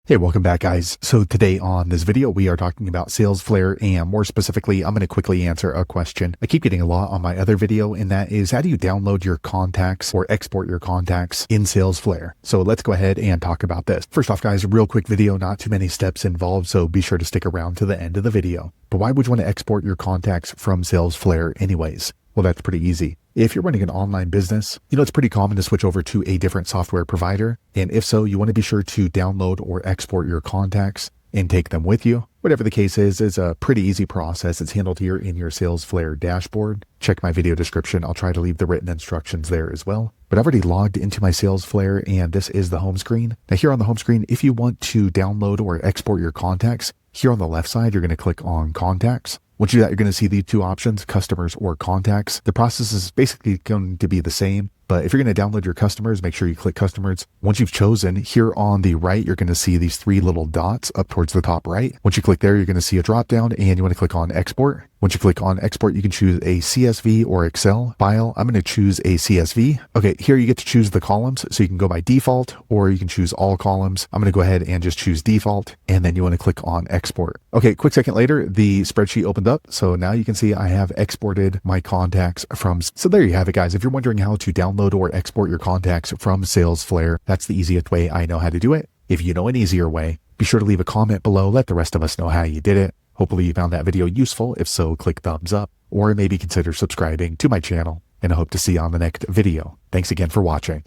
Hey, welcome back guys. So today on this video, we are talking about Salesflare, and more specifically, I'm going to quickly answer a question I keep getting a lot on my other video, and that is, how do you download your contacts or export your contacts in Salesflare? So let's go ahead and talk about this. First off guys, a real quick video, not too many steps involved, so be sure to stick around to the end of the video. But why would you want to export your contacts from Salesflare anyways? Well, that's pretty easy. If you're running an online business, it's pretty common to switch over to a different software provider. And if so, you want to be sure to download or export your contacts and take them with you. Whatever the case is a pretty easy process. It's handled here in your Salesflare dashboard. Check my video description. I'll try to leave the written instructions there as well. But I've already logged into my Salesflare, and this is the home screen. Now here on the home screen, if you want to download or export your contacts, here on the left side, you're going to click on Contacts. Once you do that, you're going to see these two options, customers or contacts. The process is basically going to be the same, but if you're going to download your customers, make sure you click customers. Once you've chosen, here on the right, you're going to see these three little dots up towards the top right. Once you click there, you're going to see a drop down, and you want to click on export. Once you click on export, you can choose a CSV or Excel file. I'm going to choose a CSV. Okay, here you get to choose the columns. So you can go by default, or you can choose all columns. I'm going to go ahead and just choose default, and then you want to click on export. Okay, quick second later, the spreadsheet opened up. So now you can see I have exported my contacts from. So there you have it guys. If you're wondering how to download or export your contacts from Salesflare, that's the easiest way I know how to do it. If you know an easier way, be sure to leave a comment below. Let the rest of us know how you did it. Hopefully you found that video useful. If so, click thumbs up, or maybe consider subscribing to my channel, and I hope to see you on the next video. Thanks again for watching.